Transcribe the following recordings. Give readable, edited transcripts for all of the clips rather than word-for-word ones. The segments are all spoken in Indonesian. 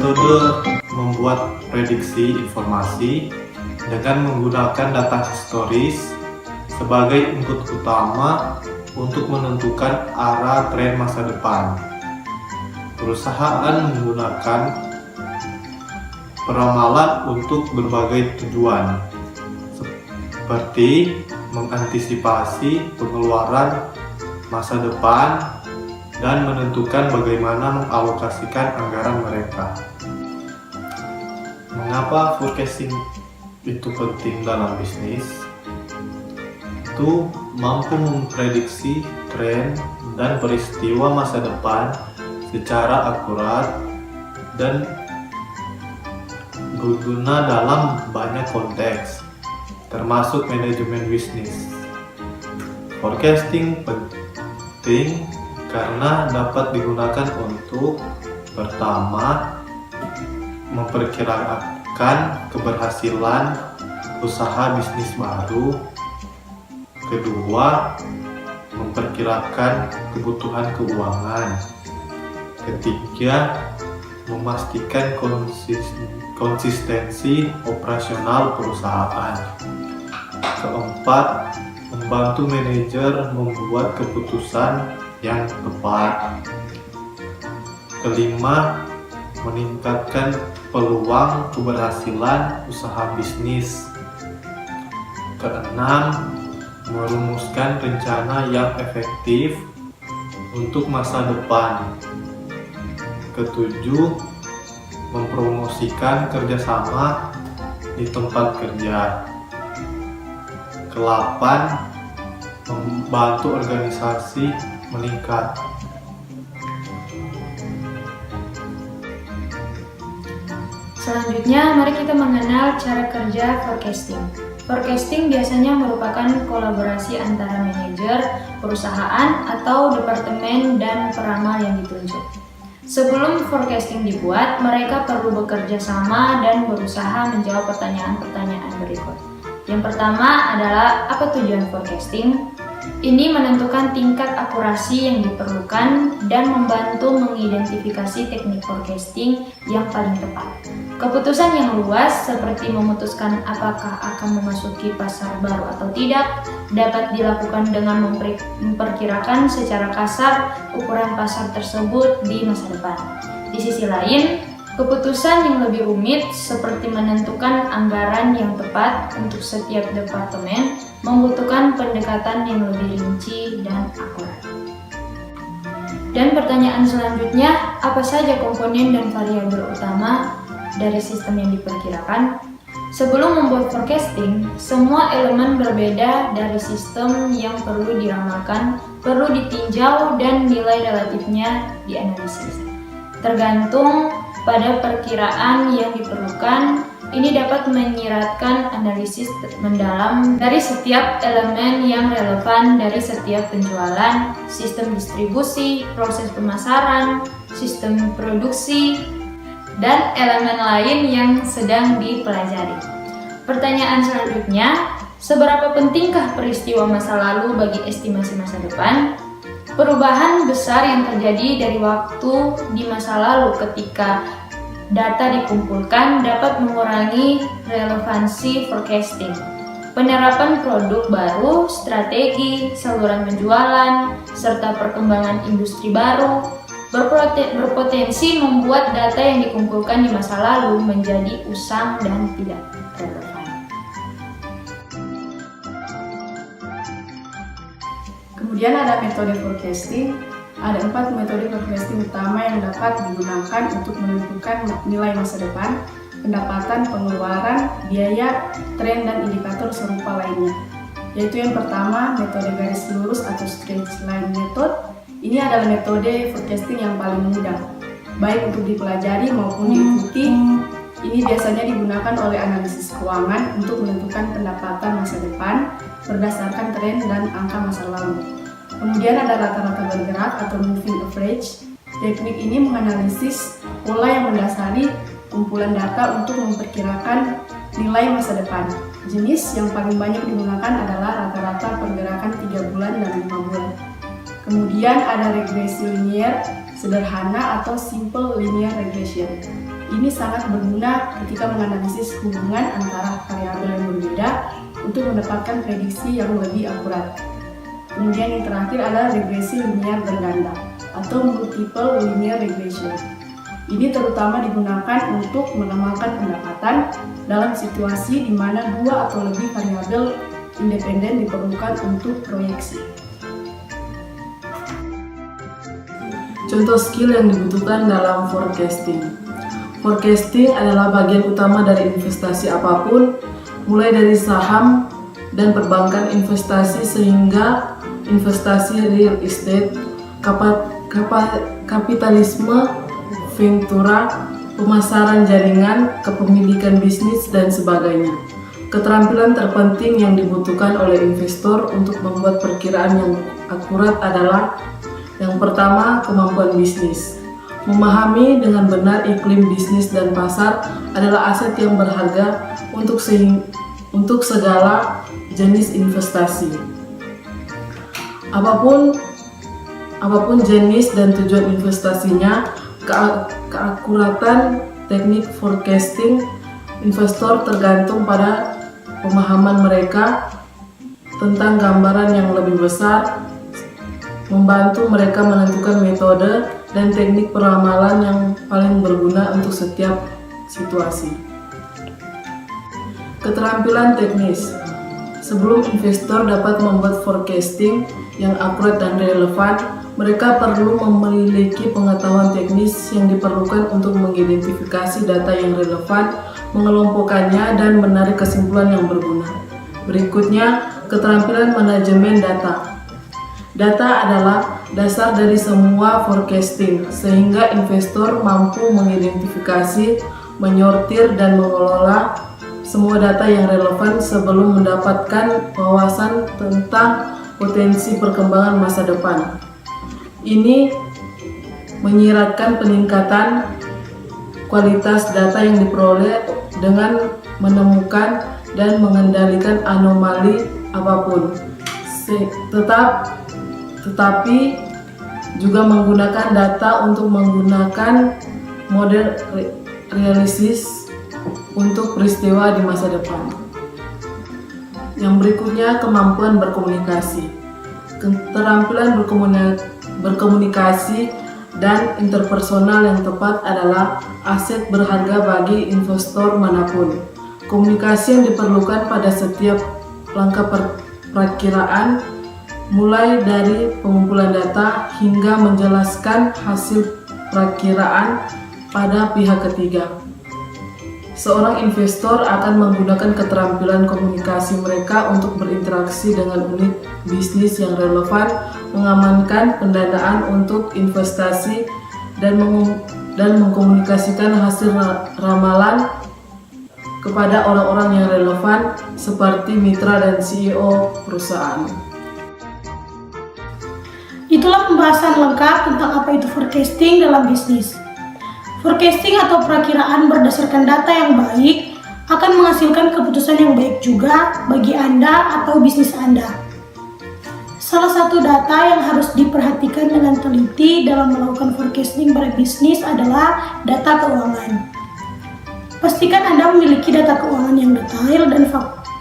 metode membuat prediksi informasi dengan menggunakan data historis sebagai input utama untuk menentukan arah tren masa depan. Perusahaan menggunakan peramalan untuk berbagai tujuan, seperti mengantisipasi pengeluaran masa depan dan menentukan bagaimana mengalokasikan anggaran mereka. Mengapa forecasting itu penting dalam bisnis? Itu mampu memprediksi tren dan peristiwa masa depan secara akurat dan berguna dalam banyak konteks, termasuk manajemen bisnis. Forecasting penting karena dapat digunakan untuk pertama, memperkirakan keberhasilan usaha bisnis baru. Kedua, memperkirakan kebutuhan keuangan. Ketiga, memastikan konsistensi operasional perusahaan. Keempat, membantu manajer membuat keputusan yang tepat. Kelima, meningkatkan peluang keberhasilan usaha bisnis. Keenam, merumuskan rencana yang efektif untuk masa depan. Ketujuh, mempromosikan kerjasama di tempat kerja. Kelapan, membantu organisasi meningkat. Selanjutnya, mari kita mengenal cara kerja forecasting. Forecasting biasanya merupakan kolaborasi antara manajer, perusahaan, atau departemen dan peramal yang ditunjuk. Sebelum forecasting dibuat, mereka perlu bekerja sama dan berusaha menjawab pertanyaan-pertanyaan berikut. Yang pertama adalah, apa tujuan forecasting? Ini menentukan tingkat akurasi yang diperlukan dan membantu mengidentifikasi teknik forecasting yang paling tepat. Keputusan yang luas seperti memutuskan apakah akan memasuki pasar baru atau tidak dapat dilakukan dengan memperkirakan secara kasar ukuran pasar tersebut di masa depan. Di sisi lain, keputusan yang lebih rumit seperti menentukan anggaran yang tepat untuk setiap departemen membutuhkan pendekatan yang lebih rinci dan akurat. Dan pertanyaan selanjutnya, apa saja komponen dan variabel utama dari sistem yang diperkirakan? Sebelum membuat forecasting, semua elemen berbeda dari sistem yang perlu diramalkan, perlu ditinjau dan nilai relatifnya dianalisis. Tergantung pada perkiraan yang diperlukan, ini dapat menyiratkan analisis mendalam dari setiap elemen yang relevan dari setiap penjualan, sistem distribusi, proses pemasaran, sistem produksi, dan elemen lain yang sedang dipelajari. Pertanyaan selanjutnya, seberapa pentingkah peristiwa masa lalu bagi estimasi masa depan? Perubahan besar yang terjadi dari waktu di masa lalu ketika data dikumpulkan dapat mengurangi relevansi forecasting. Penerapan produk baru, strategi, saluran penjualan, serta perkembangan industri baru berpotensi membuat data yang dikumpulkan di masa lalu menjadi usang dan tidak relevan. Kemudian ada metode forecasting. Ada 4 metode forecasting utama yang dapat digunakan untuk menentukan nilai masa depan, pendapatan, pengeluaran, biaya, tren, dan indikator serupa lainnya. Yaitu yang pertama, metode garis lurus atau straight line method. Ini adalah metode forecasting yang paling mudah, baik untuk dipelajari maupun diikuti. Ini biasanya digunakan oleh analisis keuangan untuk menentukan pendapatan masa depan berdasarkan tren dan angka masa lalu. Kemudian ada rata-rata bergerak atau moving average. Teknik ini menganalisis pola yang mendasari kumpulan data untuk memperkirakan nilai masa depan. Jenis yang paling banyak digunakan adalah rata-rata pergerakan 3 bulan dan 5 bulan. Kemudian ada regresi linier, sederhana atau simple linear regression. Ini sangat berguna ketika menganalisis hubungan antara variabel yang berbeda untuk mendapatkan prediksi yang lebih akurat. Kemudian yang terakhir adalah regresi linear berganda atau multiple linear regression. Ini terutama digunakan untuk mengamalkan pendapatan dalam situasi di mana dua atau lebih variabel independen diperlukan untuk proyeksi. Contoh skill yang dibutuhkan dalam forecasting. Forecasting adalah bagian utama dari investasi apapun, mulai dari saham dan perbankan investasi sehingga investasi real estate, kapitalisme, ventura, pemasaran jaringan, kepemilikan bisnis, dan sebagainya. Keterampilan terpenting yang dibutuhkan oleh investor untuk membuat perkiraan yang akurat adalah: yang pertama, kemampuan bisnis. Memahami dengan benar iklim bisnis dan pasar adalah aset yang berharga untuk segala jenis investasi. Apapun jenis dan tujuan investasinya, keakuratan teknik forecasting investor tergantung pada pemahaman mereka tentang gambaran yang lebih besar, membantu mereka menentukan metode dan teknik peramalan yang paling berguna untuk setiap situasi. Keterampilan teknis. Sebelum investor dapat membuat forecasting yang akurat dan relevan, mereka perlu memiliki pengetahuan teknis yang diperlukan untuk mengidentifikasi data yang relevan, mengelompokkannya, dan menarik kesimpulan yang berguna. Berikutnya, keterampilan manajemen data. Data adalah dasar dari semua forecasting, sehingga investor mampu mengidentifikasi, menyortir, dan mengelola semua data yang relevan sebelum mendapatkan wawasan tentang potensi perkembangan masa depan. Ini menyiratkan peningkatan kualitas data yang diperoleh dengan menemukan dan mengendalikan anomali apapun. Tetapi juga menggunakan data untuk menggunakan model realistis untuk peristiwa di masa depan. Yang berikutnya, kemampuan berkomunikasi. Keterampilan berkomunikasi dan interpersonal yang tepat adalah aset berharga bagi investor manapun. Komunikasi yang diperlukan pada setiap langkah perakiraan, mulai dari pengumpulan data hingga menjelaskan hasil perakiraan pada pihak ketiga. Seorang investor akan menggunakan keterampilan komunikasi mereka untuk berinteraksi dengan unit bisnis yang relevan, mengamankan pendanaan untuk investasi, dan mengkomunikasikan hasil ramalan kepada orang-orang yang relevan seperti mitra dan CEO perusahaan. Itulah pembahasan lengkap tentang apa itu forecasting dalam bisnis. Forecasting atau perakiraan berdasarkan data yang baik akan menghasilkan keputusan yang baik juga bagi Anda atau bisnis Anda. Salah satu data yang harus diperhatikan dengan teliti dalam melakukan forecasting pada bisnis adalah data keuangan. Pastikan Anda memiliki data keuangan yang detail dan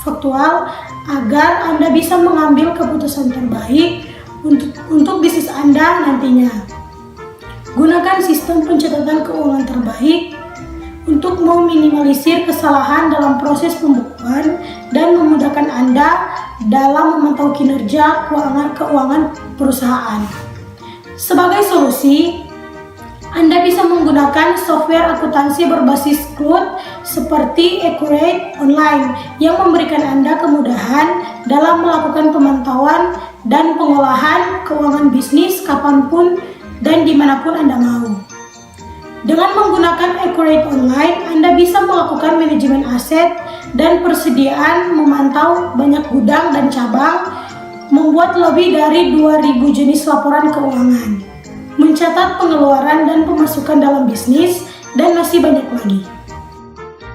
faktual agar Anda bisa mengambil keputusan terbaik untuk bisnis Anda nantinya. Gunakan sistem pencatatan keuangan terbaik untuk meminimalisir kesalahan dalam proses pembukuan dan memudahkan Anda dalam memantau kinerja keuangan perusahaan. Sebagai solusi, Anda bisa menggunakan software akuntansi berbasis cloud seperti Accurate Online yang memberikan Anda kemudahan dalam melakukan pemantauan dan pengolahan keuangan bisnis kapanpun dan dimanapun Anda mau. Dengan menggunakan Accurate Online, Anda bisa melakukan manajemen aset dan persediaan, memantau banyak gudang dan cabang, membuat lebih dari 2.000 jenis laporan keuangan, mencatat pengeluaran dan pemasukan dalam bisnis, dan masih banyak lagi.